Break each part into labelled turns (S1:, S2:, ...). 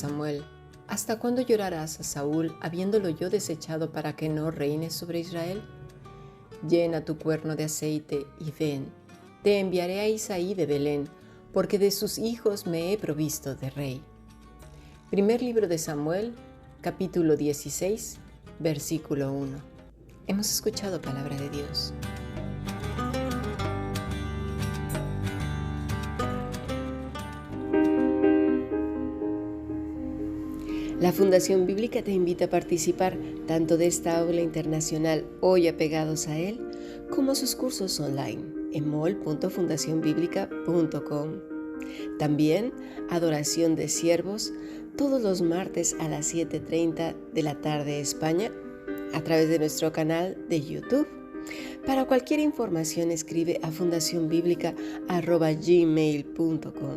S1: Samuel: ¿Hasta cuándo llorarás a Saúl, habiéndolo yo desechado para que no reines sobre Israel? Llena tu cuerno de aceite y ven, te enviaré a Isaí de Belén, porque de sus hijos me he provisto de rey. Primer libro de Samuel, capítulo 16, versículo 1. Hemos escuchado palabra de Dios. La Fundación Bíblica te invita a participar tanto de esta aula internacional Hoy Apegados a Él, como sus cursos online en mol.fundacionbiblica.com. También Adoración de Siervos todos los martes a las 7:30 de la tarde España a través de nuestro canal de YouTube. Para cualquier información escribe a fundacionbiblica@gmail.com.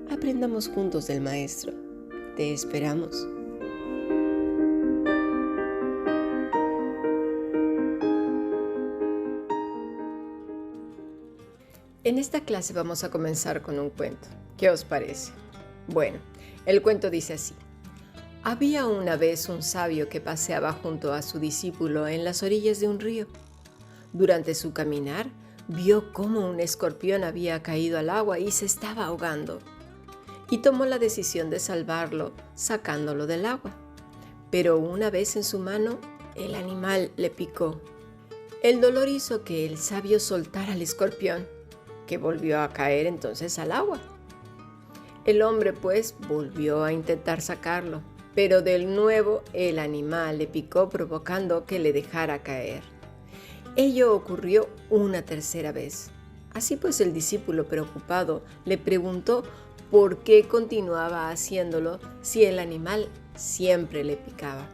S1: Aprendamos juntos del Maestro. Te esperamos. En esta clase vamos a comenzar con un cuento. ¿Qué os parece? Bueno, el cuento dice así. Había una vez un sabio que paseaba junto a su discípulo en las orillas de un río. Durante su caminar, vio cómo un escorpión había caído al agua y se estaba ahogando, y tomó la decisión de salvarlo sacándolo del agua. Pero una vez en su mano, el animal le picó. El dolor hizo que el sabio soltara al escorpión, que volvió a caer entonces al agua. El hombre pues volvió a intentar sacarlo, pero de nuevo el animal le picó provocando que le dejara caer. Ello ocurrió una tercera vez. Así pues el discípulo preocupado le preguntó por qué continuaba haciéndolo si el animal siempre le picaba.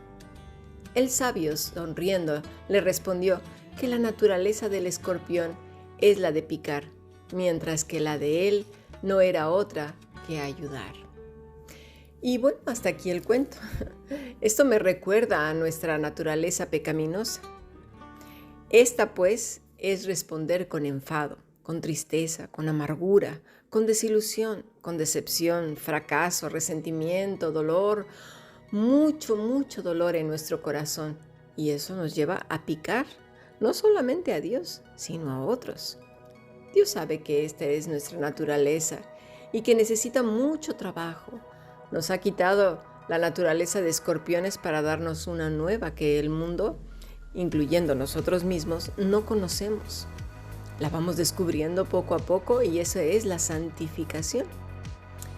S1: El sabio, sonriendo, le respondió que la naturaleza del escorpión es la de picar, mientras que la de él no era otra que ayudar. Y bueno, hasta aquí el cuento. Esto me recuerda a nuestra naturaleza pecaminosa. Esta, pues, es responder con enfado, con tristeza, con amargura, con desilusión, con decepción, fracaso, resentimiento, dolor, mucho dolor en nuestro corazón. Y eso nos lleva a picar, no solamente a Dios, sino a otros. Dios sabe que esta es nuestra naturaleza y que necesita mucho trabajo. Nos ha quitado la naturaleza de escorpiones para darnos una nueva que el mundo, incluyendo nosotros mismos, no conocemos. La vamos descubriendo poco a poco y eso es la santificación.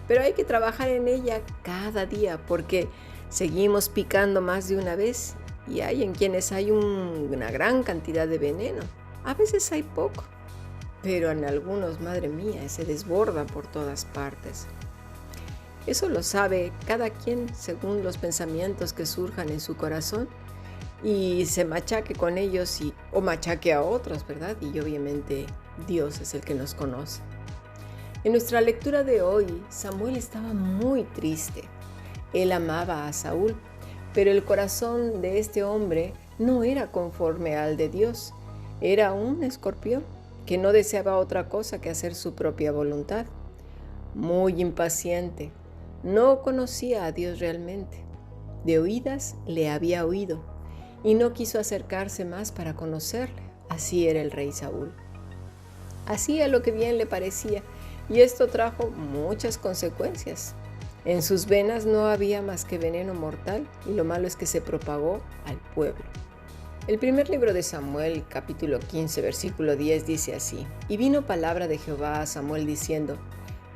S1: Pero hay que trabajar en ella cada día porque seguimos picando más de una vez y hay en quienes hay una gran cantidad de veneno. A veces hay poco, pero en algunos, madre mía, se desborda por todas partes. Eso lo sabe cada quien según los pensamientos que surjan en su corazón y se machaque con ellos o machaque a otros, ¿verdad? Y obviamente Dios es el que nos conoce. En nuestra lectura de hoy, Samuel estaba muy triste. Él amaba a Saúl, pero el corazón de este hombre no era conforme al de Dios. Era un escorpión que no deseaba otra cosa que hacer su propia voluntad. Muy impaciente, no conocía a Dios realmente. De oídas le había oído y no quiso acercarse más para conocerle. Así era el rey Saúl. Hacía lo que bien le parecía y esto trajo muchas consecuencias. En sus venas no había más que veneno mortal y lo malo es que se propagó al pueblo. El primer libro de Samuel, capítulo 15, versículo 10, dice así: Y vino palabra de Jehová a Samuel diciendo: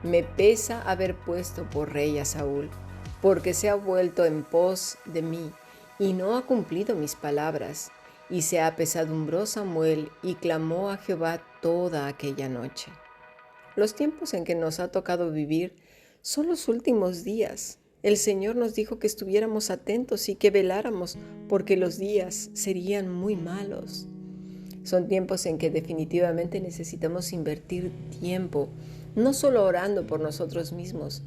S1: Me pesa haber puesto por rey a Saúl, porque se ha vuelto en pos de mí, y no ha cumplido mis palabras. Y se apesadumbró Samuel, y clamó a Jehová toda aquella noche. Los tiempos en que nos ha tocado vivir son los últimos días. El Señor nos dijo que estuviéramos atentos y que veláramos, porque los días serían muy malos. Son tiempos en que definitivamente necesitamos invertir tiempo, no solo orando por nosotros mismos,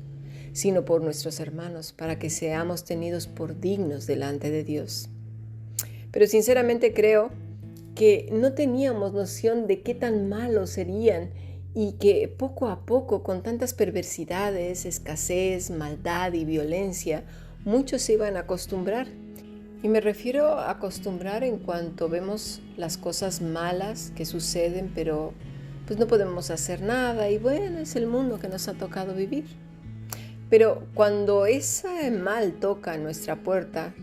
S1: sino por nuestros hermanos, para que seamos tenidos por dignos delante de Dios. Pero sinceramente creo que no teníamos noción de qué tan malos serían y que poco a poco, con tantas perversidades, escasez, maldad y violencia, muchos se iban a acostumbrar. Y me refiero a acostumbrar en cuanto vemos las cosas malas que suceden, pero pues no podemos hacer nada y bueno, es el mundo que nos ha tocado vivir. Pero cuando ese mal toca nuestra puerta,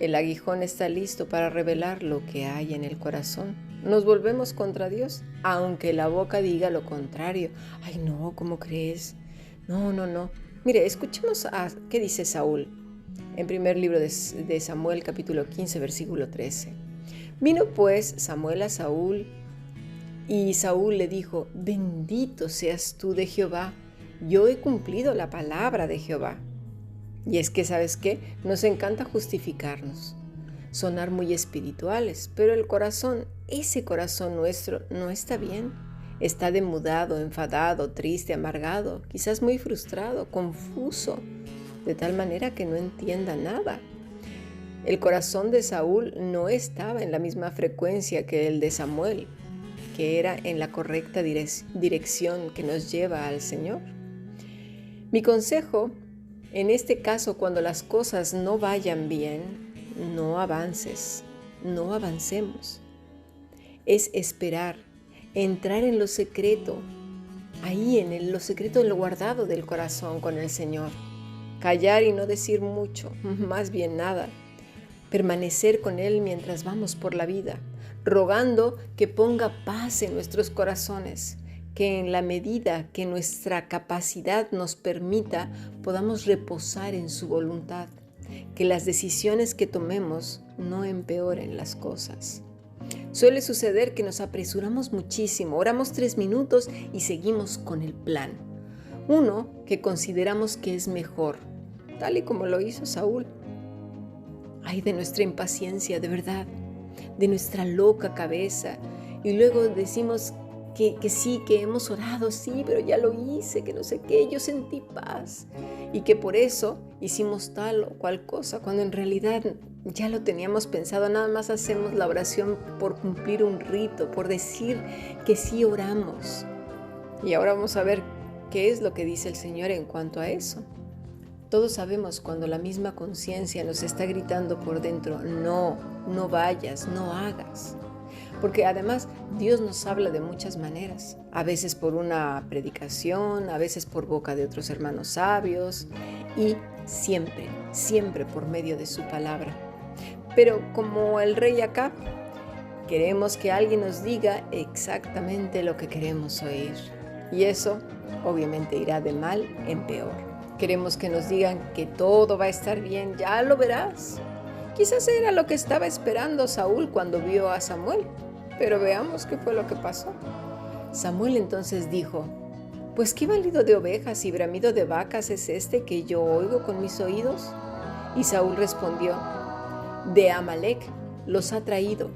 S1: el aguijón está listo para revelar lo que hay en el corazón. Nos volvemos contra Dios, aunque la boca diga lo contrario. Ay, no, ¿cómo crees? No, no, no. Mire, escuchemos qué dice Saúl en primer libro de Samuel, capítulo 15, versículo 13. Vino pues Samuel a Saúl, y Saúl le dijo: bendito seas tú de Jehová, yo he cumplido la palabra de Jehová. Y es que, ¿sabes qué? Nos encanta justificarnos, sonar muy espirituales, pero el corazón, ese corazón nuestro, no está bien. Está demudado, enfadado, triste, amargado, quizás muy frustrado, confuso, de tal manera que no entienda nada. El corazón de Saúl no estaba en la misma frecuencia que el de Samuel, que era en la correcta dirección que nos lleva al Señor. Mi consejo, en este caso, cuando las cosas no vayan bien, no avances, no avancemos. Es esperar, entrar en lo secreto, ahí en lo secreto, en lo guardado del corazón con el Señor. Callar y no decir mucho, más bien nada. Permanecer con Él mientras vamos por la vida, rogando que ponga paz en nuestros corazones, que en la medida que nuestra capacidad nos permita, podamos reposar en su voluntad, que las decisiones que tomemos no empeoren las cosas. Suele suceder que nos apresuramos muchísimo, oramos 3 minutos y seguimos con el plan. Uno que consideramos que es mejor, tal y como lo hizo Saúl. Ay, de nuestra impaciencia, de verdad, de nuestra loca cabeza. Y luego decimos que sí, que hemos orado, sí, pero ya lo hice, que no sé qué, yo sentí paz. Y que por eso hicimos tal o cual cosa, cuando en realidad ya lo teníamos pensado. Nada más hacemos la oración por cumplir un rito, por decir que sí oramos. Y ahora vamos a ver qué es lo que dice el Señor en cuanto a eso. Todos sabemos cuando la misma conciencia nos está gritando por dentro: no, no vayas, no hagas. Porque además Dios nos habla de muchas maneras, a veces por una predicación, a veces por boca de otros hermanos sabios y siempre, siempre por medio de su palabra. Pero como el rey Acab, queremos que alguien nos diga exactamente lo que queremos oír. Y eso obviamente irá de mal en peor. Queremos que nos digan que todo va a estar bien, ya lo verás. Quizás era lo que estaba esperando Saúl cuando vio a Samuel, pero veamos qué fue lo que pasó. Samuel entonces dijo: pues qué balido de ovejas y bramido de vacas es este que yo oigo con mis oídos. Y Saúl respondió: de Amalec los ha traído,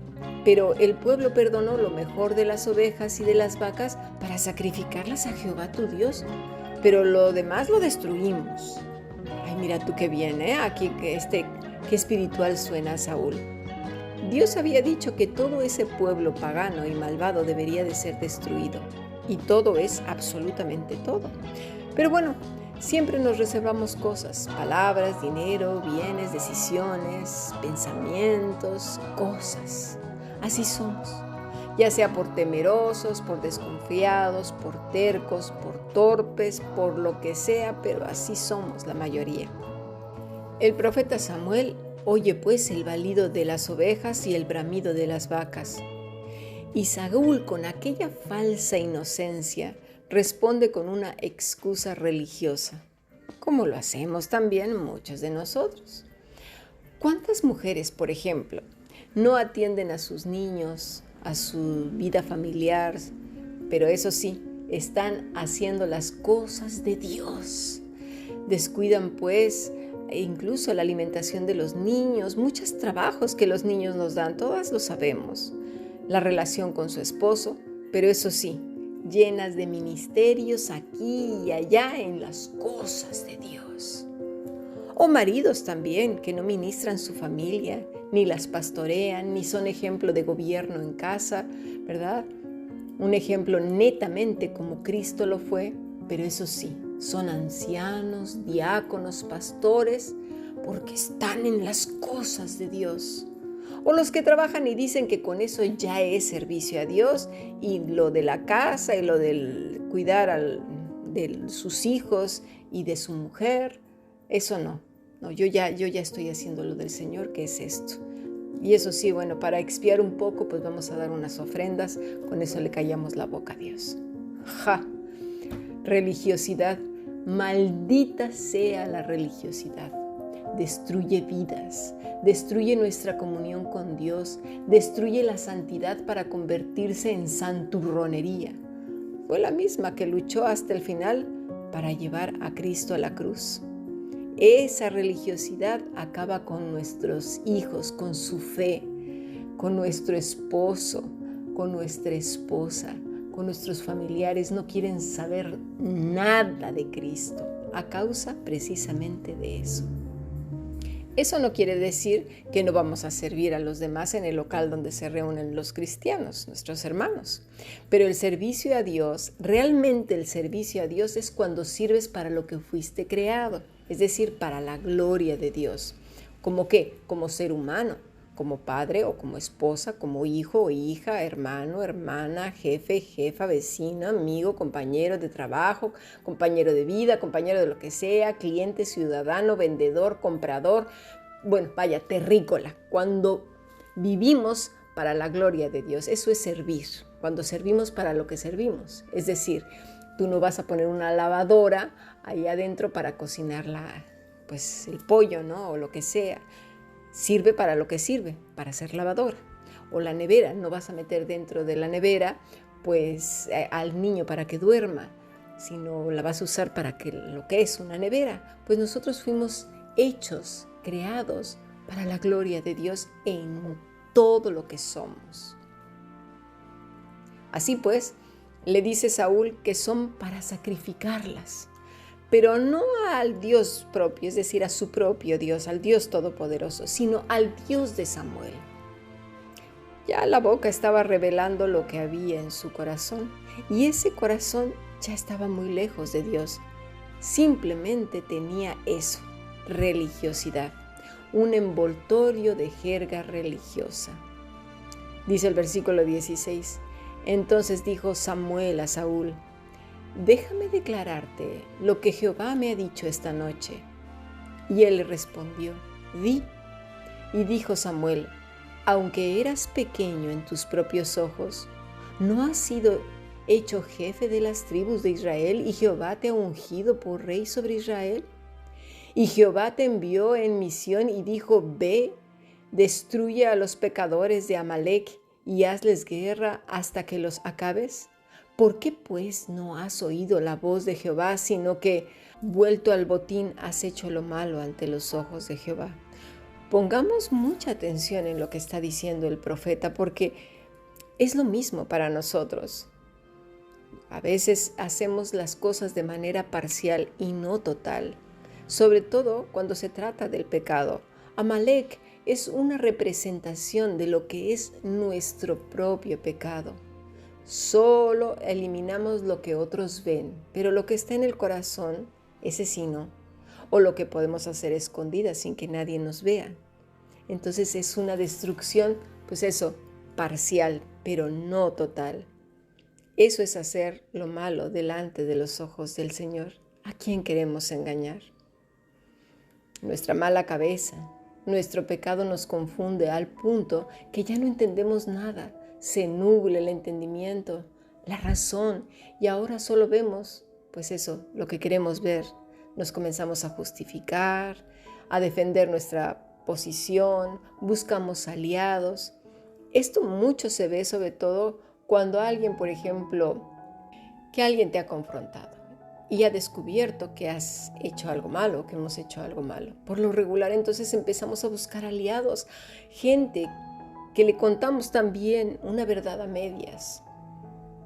S1: pero el pueblo perdonó lo mejor de las ovejas y de las vacas para sacrificarlas a Jehová tu Dios, pero lo demás lo destruimos. Ay, mira tú qué bien, aquí qué espiritual suena Saúl. Dios había dicho que todo ese pueblo pagano y malvado debería de ser destruido. Y todo es absolutamente todo. Pero bueno, siempre nos reservamos cosas: palabras, dinero, bienes, decisiones, pensamientos, cosas. Así somos. Ya sea por temerosos, por desconfiados, por tercos, por torpes, por lo que sea, pero así somos la mayoría. El profeta Samuel oye pues el balido de las ovejas y el bramido de las vacas. Y Saúl, con aquella falsa inocencia, responde con una excusa religiosa, como lo hacemos también muchos de nosotros. ¿Cuántas mujeres, por ejemplo, no atienden a sus niños, a su vida familiar, pero eso sí, están haciendo las cosas de Dios? Descuidan pues incluso la alimentación de los niños, muchos trabajos que los niños nos dan, todas lo sabemos, la relación con su esposo, pero eso sí, llenas de ministerios aquí y allá en las cosas de Dios. O maridos también que no ministran su familia, ni las pastorean, ni son ejemplo de gobierno en casa, ¿verdad? un ejemplo netamente como Cristo lo fue, pero eso sí, son ancianos, diáconos, pastores, porque están en las cosas de Dios. O los que trabajan y dicen que con eso ya es servicio a Dios, y lo de la casa y lo del cuidar de sus hijos y de su mujer, eso no. No, yo ya estoy haciendo lo del Señor, que es esto. Y eso sí, bueno, para expiar un poco, pues vamos a dar unas ofrendas, con eso le callamos la boca a Dios. ¡Ja! Religiosidad, maldita sea la religiosidad. Destruye vidas, destruye nuestra comunión con Dios, destruye la santidad para convertirse en santurronería. Fue la misma que luchó hasta el final para llevar a Cristo a la cruz. Esa religiosidad acaba con nuestros hijos, con su fe, con nuestro esposo, con nuestra esposa, con nuestros familiares. No quieren saber nada de Cristo a causa precisamente de eso. Eso no quiere decir que no vamos a servir a los demás en el local donde se reúnen los cristianos, nuestros hermanos. Pero el servicio a Dios, realmente el servicio a Dios es cuando sirves para lo que fuiste creado, es decir, para la gloria de Dios. ¿Cómo qué? Como ser humano, como padre o como esposa, como hijo o hija, hermano, hermana, jefe, jefa, vecino, amigo, compañero de trabajo, compañero de vida, compañero de lo que sea, cliente, ciudadano, vendedor, comprador, bueno, vaya, terrícola. Cuando vivimos para la gloria de Dios, eso es servir, cuando servimos para lo que servimos. Es decir, tú no vas a poner una lavadora ahí adentro para cocinar pues el pollo, ¿no? O lo que sea. Sirve para lo que sirve, para ser lavadora. O la nevera, no vas a meter dentro de la nevera pues al niño para que duerma, sino la vas a usar para lo que es una nevera. Pues nosotros fuimos hechos, creados para la gloria de Dios en todo lo que somos. Así pues, le dice Saúl que son para sacrificarlas, pero no al Dios propio, es decir, a su propio Dios, al Dios todopoderoso, sino al Dios de Samuel. Ya la boca estaba revelando lo que había en su corazón, y ese corazón ya estaba muy lejos de Dios. Simplemente tenía eso, religiosidad, un envoltorio de jerga religiosa. Dice el versículo 16, entonces dijo Samuel a Saúl, déjame declararte lo que Jehová me ha dicho esta noche. Y él le respondió, di. Y dijo Samuel, aunque eras pequeño en tus propios ojos, ¿no has sido hecho jefe de las tribus de Israel y Jehová te ha ungido por rey sobre Israel? Y Jehová te envió en misión y dijo, ve, destruye a los pecadores de Amalec y hazles guerra hasta que los acabes. ¿Por qué pues no has oído la voz de Jehová, sino que, vuelto al botín, has hecho lo malo ante los ojos de Jehová? Pongamos mucha atención en lo que está diciendo el profeta, porque es lo mismo para nosotros. A veces hacemos las cosas de manera parcial y no total, sobre todo cuando se trata del pecado. Amalec es una representación de lo que es nuestro propio pecado. Solo eliminamos lo que otros ven, pero lo que está en el corazón, ese sí no. O lo que podemos hacer escondidas sin que nadie nos vea. Entonces es una destrucción, pues eso, parcial, pero no total. Eso es hacer lo malo delante de los ojos del Señor. ¿A quién queremos engañar? Nuestra mala cabeza, nuestro pecado nos confunde al punto que ya no entendemos nada. Se nubla el entendimiento, la razón, y ahora solo vemos, pues eso, lo que queremos ver. Nos comenzamos a justificar, a defender nuestra posición, buscamos aliados. Esto mucho se ve sobre todo cuando alguien, por ejemplo, que alguien te ha confrontado y ha descubierto que has hecho algo malo, que hemos hecho algo malo. Por lo regular, entonces empezamos a buscar aliados, gente que le contamos también una verdad a medias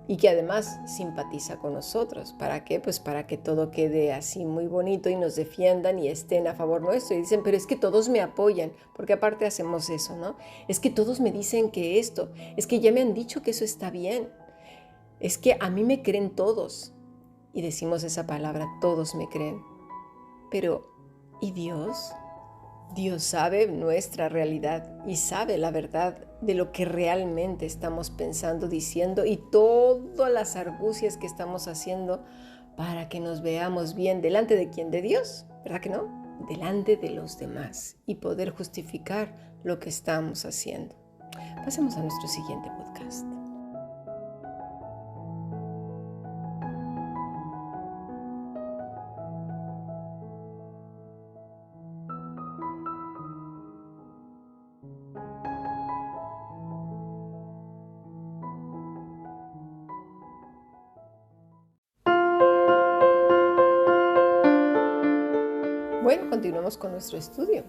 S1: y que además simpatiza con nosotros. ¿Para qué? Pues para que todo quede así muy bonito y nos defiendan y estén a favor nuestro. Y dicen, pero es que todos me apoyan, porque aparte hacemos eso, ¿no? Es que todos me dicen que esto, es que ya me han dicho que eso está bien. Es que a mí me creen todos. Y decimos esa palabra, todos me creen. Pero, ¿y Dios? Dios sabe nuestra realidad y sabe la verdad de lo que realmente estamos pensando, diciendo y todas las argucias que estamos haciendo para que nos veamos bien delante de quién, de Dios, ¿verdad que no? Delante de los demás y poder justificar lo que estamos haciendo. Pasemos a nuestro siguiente podcast. Bueno, continuamos con nuestro estudio.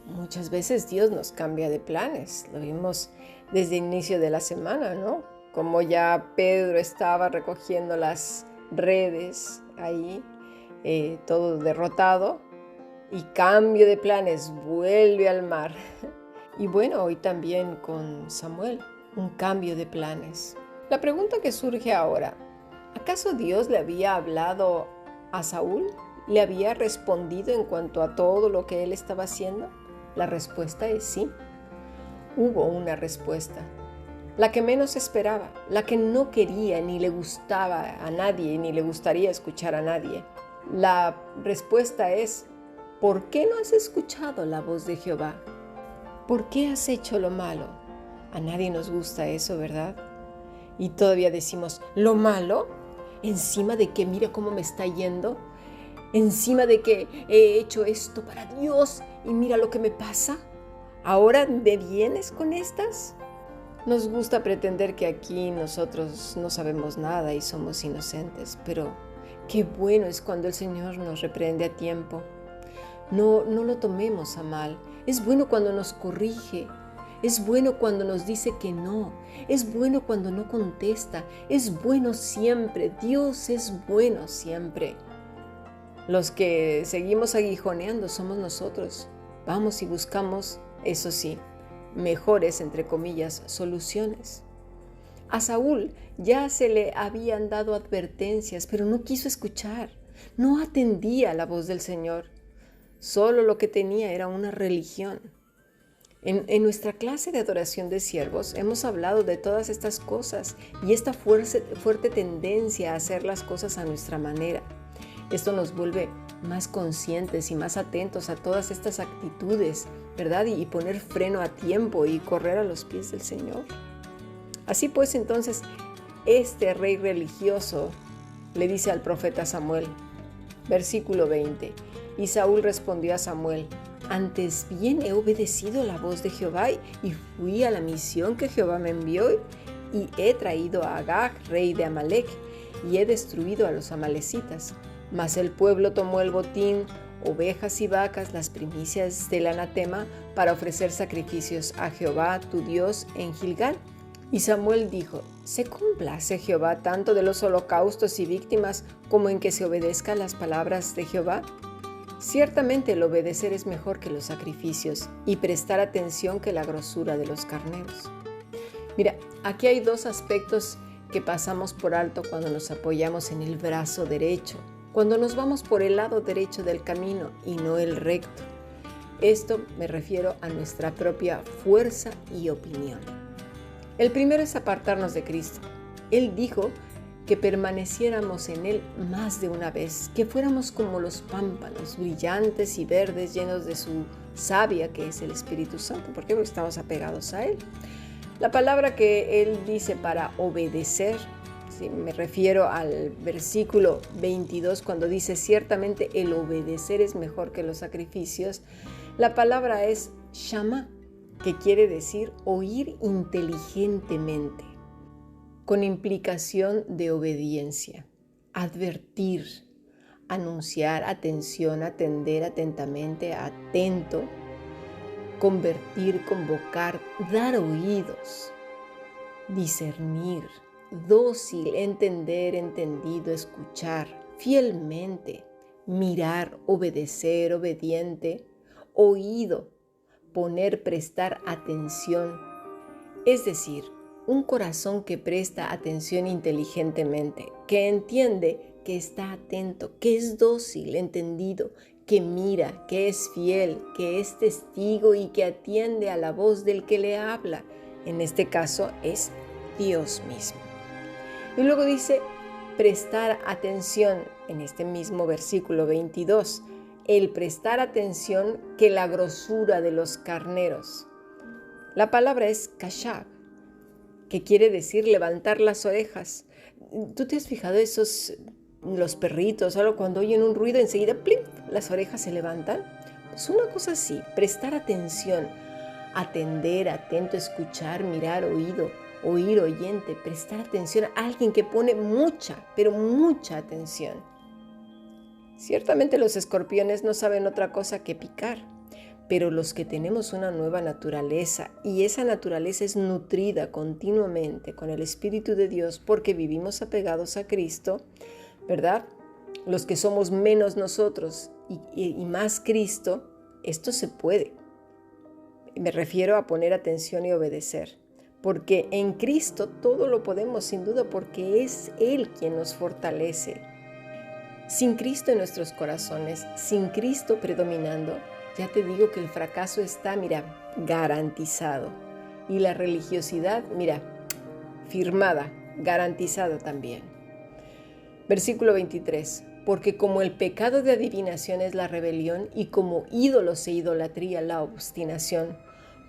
S1: Muchas veces Dios nos cambia de planes. Lo vimos desde el inicio de la semana, ¿no? Como ya Pedro estaba recogiendo las redes ahí, todo derrotado, y cambio de planes, vuelve al mar. Y bueno, hoy también con Samuel, un cambio de planes. La pregunta que surge ahora, ¿acaso Dios le había hablado a Saúl? ¿Le había respondido en cuanto a todo lo que él estaba haciendo? La respuesta es sí. Hubo una respuesta. La que menos esperaba, la que no quería ni le gustaba a nadie, ni le gustaría escuchar a nadie. La respuesta es, ¿por qué no has escuchado la voz de Jehová? ¿Por qué has hecho lo malo? A nadie nos gusta eso, ¿verdad? Y todavía decimos, ¿lo malo? ¿Encima de que mira cómo me está yendo? ¿Encima de que he hecho esto para Dios y mira lo que me pasa? ¿Ahora me vienes con estas? Nos gusta pretender que aquí nosotros no sabemos nada y somos inocentes, pero qué bueno es cuando el Señor nos reprende a tiempo. No lo tomemos a mal. Es bueno cuando nos corrige. Es bueno cuando nos dice que no. Es bueno cuando no contesta. Es bueno siempre. Dios es bueno siempre. Los que seguimos aguijoneando somos nosotros. Vamos y buscamos, eso sí, mejores, entre comillas, soluciones. A Saúl ya se le habían dado advertencias, pero no quiso escuchar. No atendía a la voz del Señor. Solo lo que tenía era una religión. En nuestra clase de adoración de siervos hemos hablado de todas estas cosas y esta fuerte tendencia a hacer las cosas a nuestra manera. Esto nos vuelve más conscientes y más atentos a todas estas actitudes, ¿verdad? Y poner freno a tiempo y correr a los pies del Señor. Así pues, entonces, este rey religioso le dice al profeta Samuel, versículo 20, y Saúl respondió a Samuel, antes bien he obedecido la voz de Jehová y fui a la misión que Jehová me envió y he traído a Agag, rey de Amalec, y he destruido a los amalecitas. Mas el pueblo tomó el botín, ovejas y vacas, las primicias del anatema, para ofrecer sacrificios a Jehová, tu Dios, en Gilgal. Y Samuel dijo, ¿se complace Jehová tanto de los holocaustos y víctimas como en que se obedezcan las palabras de Jehová? Ciertamente el obedecer es mejor que los sacrificios y prestar atención que la grosura de los carneros. Mira, aquí hay dos aspectos que pasamos por alto cuando nos apoyamos en el brazo derecho, cuando nos vamos por el lado derecho del camino y no el recto. Esto me refiero a nuestra propia fuerza y opinión. El primero es apartarnos de Cristo. Él dijo que permaneciéramos en Él más de una vez, que fuéramos como los pámpanos, brillantes y verdes, llenos de su savia, que es el Espíritu Santo. ¿Por qué? Porque estamos apegados a Él. La palabra que Él dice para obedecer, ¿sí? Me refiero al versículo 22, cuando dice, ciertamente el obedecer es mejor que los sacrificios. La palabra es shama, que quiere decir oír inteligentemente, con implicación de obediencia, advertir, anunciar, atención, atender atentamente, atento, convertir, convocar, dar oídos, discernir, dócil, entender, entendido, escuchar, fielmente, mirar, obedecer, obediente, oído, poner, prestar atención. Es decir, Un corazón que presta atención inteligentemente, que entiende, que está atento, que es dócil, entendido, que mira, que es fiel, que es testigo y que atiende a la voz del que le habla. En este caso es Dios mismo. Y luego dice, prestar atención, en este mismo versículo 22, el prestar atención que la grosura de los carneros. La palabra es kashab, que quiere decir levantar las orejas. ¿Tú te has fijado los perritos, algo cuando oyen un ruido enseguida, ¡plim!, las orejas se levantan? Pues una cosa así, prestar atención, atender, atento, escuchar, mirar, oído, oír, oyente, prestar atención a alguien que pone mucha, pero mucha atención. Ciertamente los escorpiones no saben otra cosa que picar, pero los que tenemos una nueva naturaleza, y esa naturaleza es nutrida continuamente con el Espíritu de Dios porque vivimos apegados a Cristo, ¿verdad? Los que somos menos nosotros y más Cristo, esto se puede. Me refiero a poner atención y obedecer, porque en Cristo todo lo podemos sin duda porque es Él quien nos fortalece. Sin Cristo en nuestros corazones, sin Cristo predominando, ya te digo que el fracaso está, mira, garantizado. Y la religiosidad, mira, firmada, garantizada también. Versículo 23. Porque como el pecado de adivinación es la rebelión y como ídolos e idolatría la obstinación,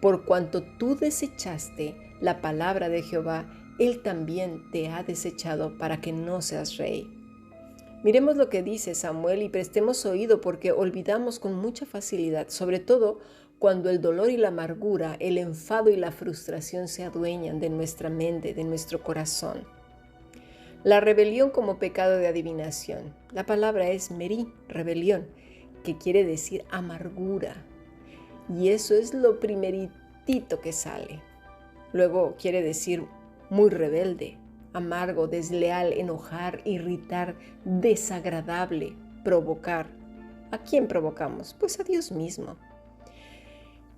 S1: por cuanto tú desechaste la palabra de Jehová, Él también te ha desechado para que no seas rey. Miremos lo que dice Samuel y prestemos oído porque olvidamos con mucha facilidad, sobre todo cuando el dolor y la amargura, el enfado y la frustración se adueñan de nuestra mente, de nuestro corazón. La rebelión como pecado de adivinación. La palabra es merí, rebelión, que quiere decir amargura. Y eso es lo primeritito que sale. Luego quiere decir muy rebelde, amargo, desleal, enojar, irritar, desagradable, provocar. ¿A quién provocamos? Pues a Dios mismo.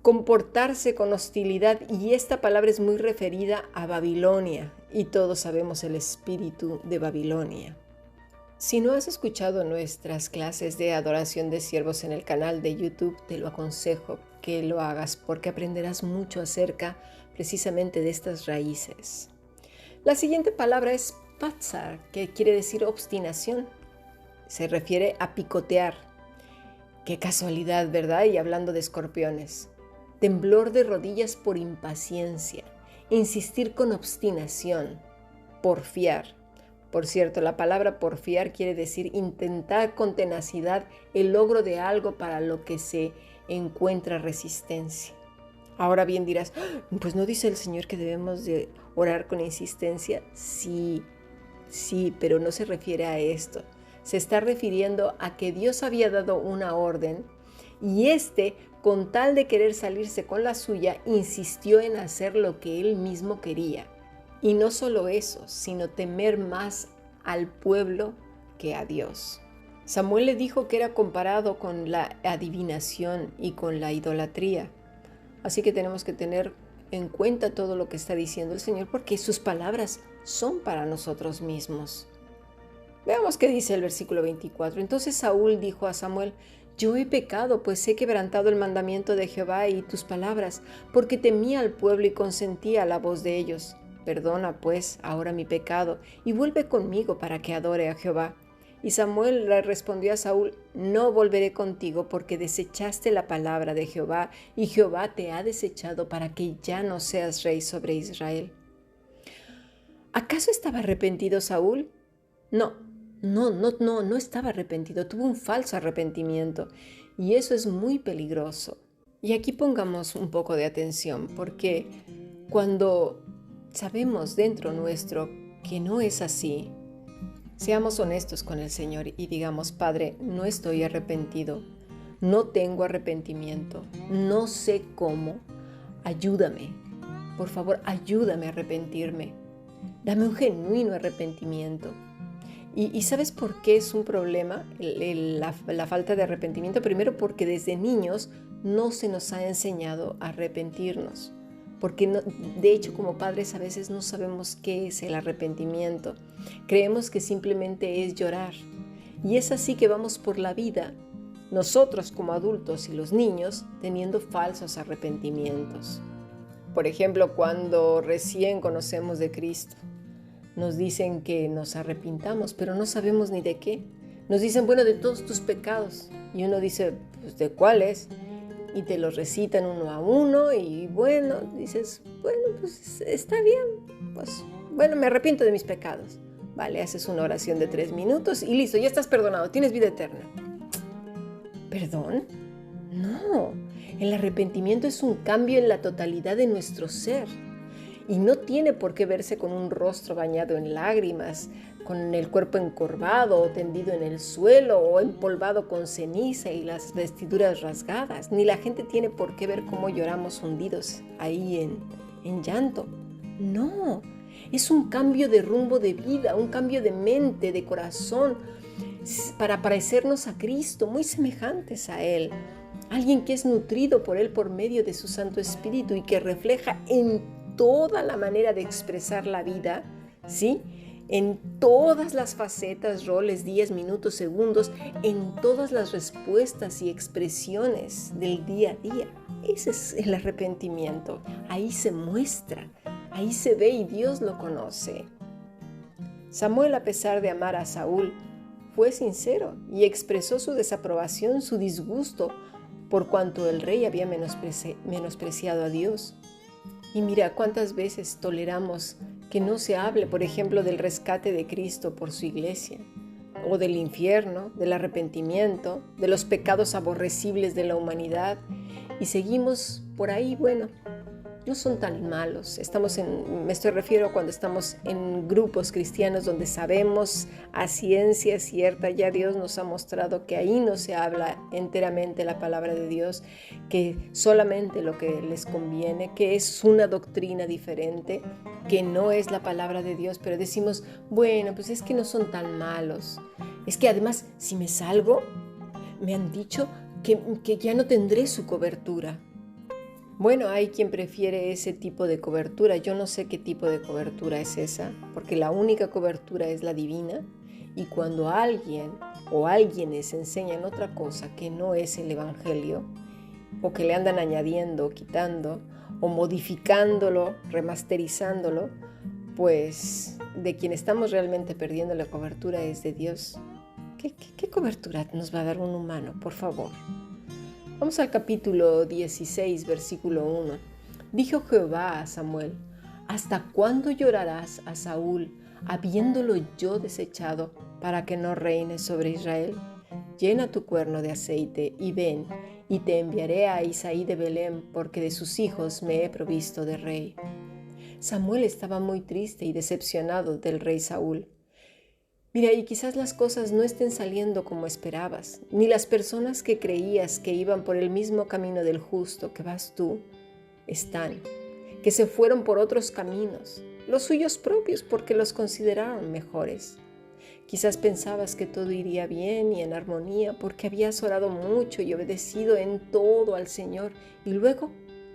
S1: Comportarse con hostilidad, y esta palabra es muy referida a Babilonia, y todos sabemos el espíritu de Babilonia. Si no has escuchado nuestras clases de adoración de siervos en el canal de YouTube, te lo aconsejo que lo hagas porque aprenderás mucho acerca precisamente de estas raíces. La siguiente palabra es patzar, que quiere decir obstinación. Se refiere a picotear. Qué casualidad, ¿verdad? Y hablando de escorpiones. Temblor de rodillas por impaciencia. Insistir con obstinación. Porfiar. Por cierto, la palabra porfiar quiere decir intentar con tenacidad el logro de algo para lo que se encuentra resistencia. Ahora bien dirás, pues ¿no dice el Señor que debemos de orar con insistencia? Sí, pero no se refiere a esto. Se está refiriendo a que Dios había dado una orden y con tal de querer salirse con la suya, insistió en hacer lo que él mismo quería. Y no solo eso, sino temer más al pueblo que a Dios. Samuel le dijo que era comparado con la adivinación y con la idolatría. Así que tenemos que tener en cuenta todo lo que está diciendo el Señor porque sus palabras son para nosotros mismos. Veamos qué dice el versículo 24. Entonces Saúl dijo a Samuel: yo he pecado, pues he quebrantado el mandamiento de Jehová y tus palabras, porque temía al pueblo y consentía a la voz de ellos. Perdona, pues, ahora mi pecado, y vuelve conmigo para que adore a Jehová. Y Samuel le respondió a Saúl: no volveré contigo porque desechaste la palabra de Jehová, y Jehová te ha desechado para que ya no seas rey sobre Israel. ¿Acaso estaba arrepentido Saúl? No estaba arrepentido, tuvo un falso arrepentimiento, y eso es muy peligroso. Y aquí pongamos un poco de atención, porque cuando sabemos dentro nuestro que no es así, seamos honestos con el Señor y digamos: Padre, no estoy arrepentido, no tengo arrepentimiento, no sé cómo, ayúdame, por favor, ayúdame a arrepentirme, dame un genuino arrepentimiento. ¿Y sabes por qué es un problema la falta de arrepentimiento? Primero, porque desde niños no se nos ha enseñado a arrepentirnos. porque de hecho como padres a veces no sabemos qué es el arrepentimiento. Creemos que simplemente es llorar. Y es así que vamos por la vida, nosotros como adultos y los niños, teniendo falsos arrepentimientos. Por ejemplo, cuando recién conocemos de Cristo, nos dicen que nos arrepintamos, pero no sabemos ni de qué. Nos dicen, bueno, de todos tus pecados. Y uno dice, pues, ¿de cuáles? Y te los recitan uno a uno y bueno, dices, bueno, pues está bien. Pues bueno, me arrepiento de mis pecados. Vale, haces una oración de 3 minutos y listo, ya estás perdonado, tienes vida eterna. ¿Perdón? No, el arrepentimiento es un cambio en la totalidad de nuestro ser. Y no tiene por qué verse con un rostro bañado en lágrimas, con el cuerpo encorvado o tendido en el suelo o empolvado con ceniza y las vestiduras rasgadas. Ni la gente tiene por qué ver cómo lloramos hundidos ahí en llanto. No, es un cambio de rumbo de vida, un cambio de mente, de corazón, para parecernos a Cristo, muy semejantes a Él. Alguien que es nutrido por Él por medio de su Santo Espíritu y que refleja en toda la manera de expresar la vida, ¿sí? En todas las facetas, roles, días, minutos, segundos, en todas las respuestas y expresiones del día a día. Ese es el arrepentimiento. Ahí se muestra, ahí se ve y Dios lo conoce. Samuel, a pesar de amar a Saúl, fue sincero y expresó su desaprobación, su disgusto, por cuanto el rey había menospreciado a Dios. Y mira cuántas veces toleramos que no se hable, por ejemplo, del rescate de Cristo por su iglesia, o del infierno, del arrepentimiento, de los pecados aborrecibles de la humanidad, y seguimos por ahí, bueno, no son tan malos. Me refiero cuando estamos en grupos cristianos donde sabemos a ciencia cierta, ya Dios nos ha mostrado que ahí no se habla enteramente la palabra de Dios, que solamente lo que les conviene, que es una doctrina diferente, que no es la palabra de Dios, pero decimos, bueno, pues es que no son tan malos. Es que además, si me salgo, me han dicho que ya no tendré su cobertura. Bueno, hay quien prefiere ese tipo de cobertura. Yo no sé qué tipo de cobertura es esa, porque la única cobertura es la divina. Y cuando alguien o alguienes enseñan otra cosa que no es el Evangelio, o que le andan añadiendo, quitando, o modificándolo, remasterizándolo, pues de quien estamos realmente perdiendo la cobertura es de Dios. ¿Qué cobertura nos va a dar un humano, por favor? Vamos al capítulo 16, versículo 1. Dijo Jehová a Samuel, ¿hasta cuándo llorarás a Saúl, habiéndolo yo desechado, para que no reine sobre Israel? Llena tu cuerno de aceite y ven, y te enviaré a Isaí de Belén, porque de sus hijos me he provisto de rey. Samuel estaba muy triste y decepcionado del rey Saúl. Mira, y quizás las cosas no estén saliendo como esperabas, ni las personas que creías que iban por el mismo camino del justo que vas tú, están, que se fueron por otros caminos, los suyos propios porque los consideraron mejores. Quizás pensabas que todo iría bien y en armonía porque habías orado mucho y obedecido en todo al Señor, y luego,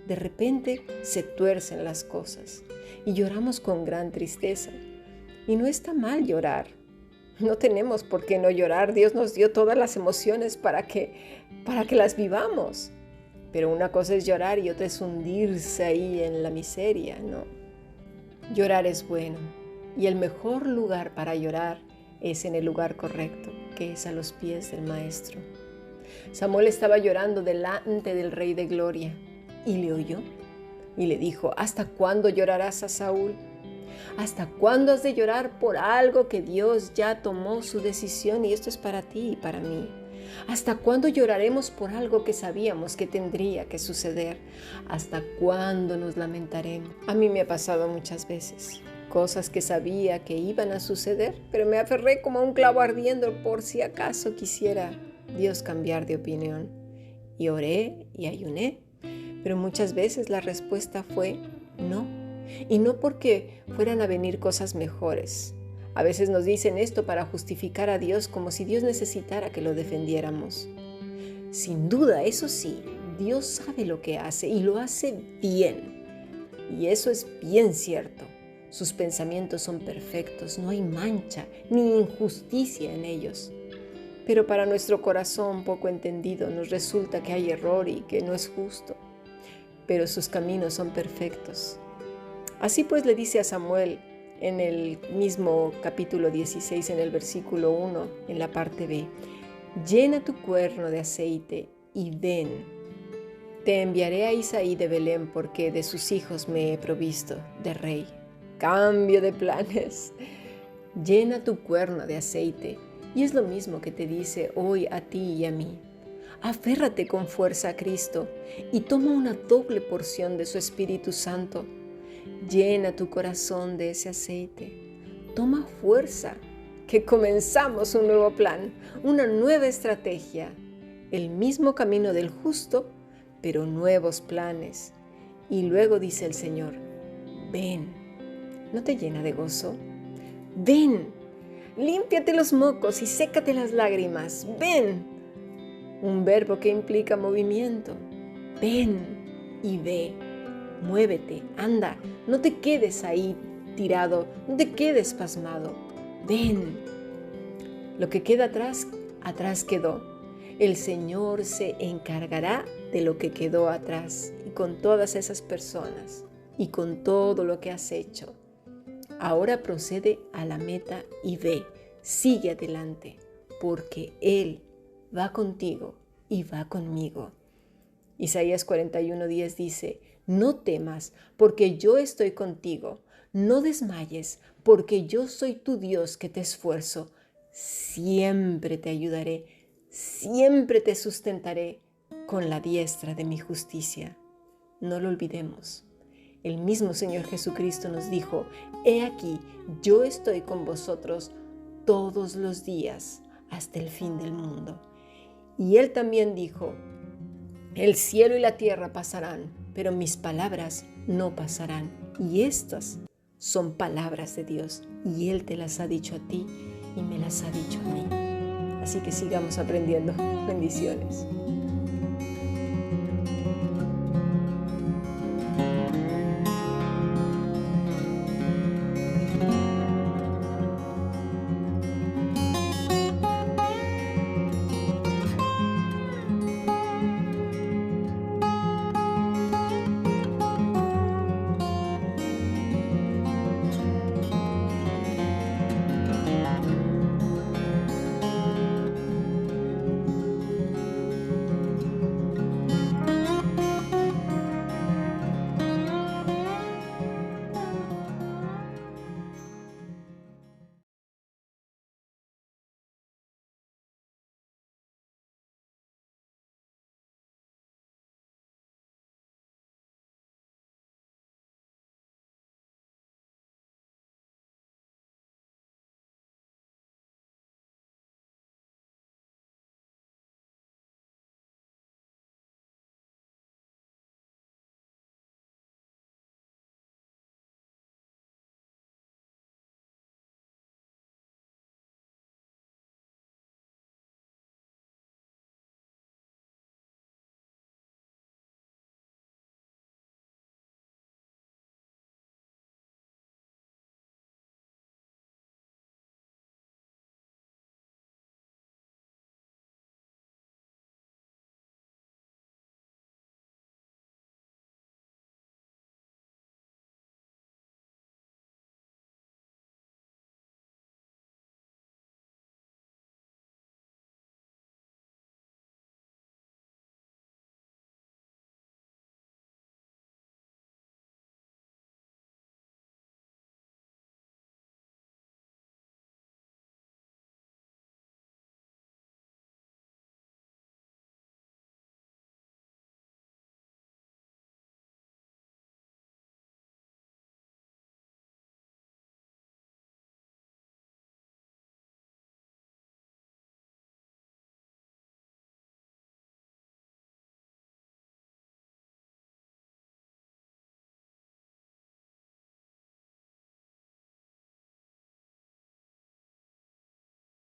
S1: de repente, se tuercen las cosas y lloramos con gran tristeza. Y no está mal llorar. No tenemos por qué no llorar. Dios nos dio todas las emociones para que las vivamos. Pero una cosa es llorar y otra es hundirse ahí en la miseria, ¿no? Llorar es bueno. Y el mejor lugar para llorar es en el lugar correcto, que es a los pies del Maestro. Samuel estaba llorando delante del Rey de Gloria y le oyó y le dijo, ¿hasta cuándo llorarás a Saúl? ¿Hasta cuándo has de llorar por algo que Dios ya tomó su decisión? Y esto es para ti y para mí. ¿Hasta cuándo lloraremos por algo que sabíamos que tendría que suceder? ¿Hasta cuándo nos lamentaremos? A mí me ha pasado muchas veces. Cosas que sabía que iban a suceder, pero me aferré como a un clavo ardiendo por si acaso quisiera Dios cambiar de opinión. Y oré y ayuné, pero muchas veces la respuesta fue no. Y no porque fueran a venir cosas mejores. A veces nos dicen esto para justificar a Dios como si Dios necesitara que lo defendiéramos. Sin duda, eso sí, Dios sabe lo que hace y lo hace bien. Y eso es bien cierto. Sus pensamientos son perfectos, no hay mancha ni injusticia en ellos. Pero para nuestro corazón poco entendido nos resulta que hay error y que no es justo. Pero sus caminos son perfectos. Así pues le dice a Samuel en el mismo capítulo 16, en el versículo 1, en la parte B: llena tu cuerno de aceite y ven. Te enviaré a Isaí de Belén porque de sus hijos me he provisto de rey. Cambio de planes. Llena tu cuerno de aceite. Y es lo mismo que te dice hoy a ti y a mí. Aférrate con fuerza a Cristo y toma una doble porción de su Espíritu Santo. Llena tu corazón de ese aceite. Toma fuerza, que comenzamos un nuevo plan, una nueva estrategia. El mismo camino del justo, pero nuevos planes. Y luego dice el Señor: ven. ¿No te llena de gozo? Ven, límpiate los mocos y sécate las lágrimas. Ven. Un verbo que implica movimiento. Ven y ve. Muévete, anda, no te quedes ahí tirado, no te quedes pasmado. Ven. Lo que queda atrás, atrás quedó. El Señor se encargará de lo que quedó atrás y con todas esas personas y con todo lo que has hecho. Ahora procede a la meta y ve, sigue adelante, porque Él va contigo y va conmigo. Isaías 41:10 dice: no temas, porque yo estoy contigo. No desmayes, porque yo soy tu Dios que te esfuerzo. Siempre te ayudaré, siempre te sustentaré con la diestra de mi justicia. No lo olvidemos. El mismo Señor Jesucristo nos dijo: he aquí, yo estoy con vosotros todos los días hasta el fin del mundo. Y Él también dijo: el cielo y la tierra pasarán, pero mis palabras no pasarán. Y estas son palabras de Dios, y Él te las ha dicho a ti y me las ha dicho a mí. Así que sigamos aprendiendo. Bendiciones.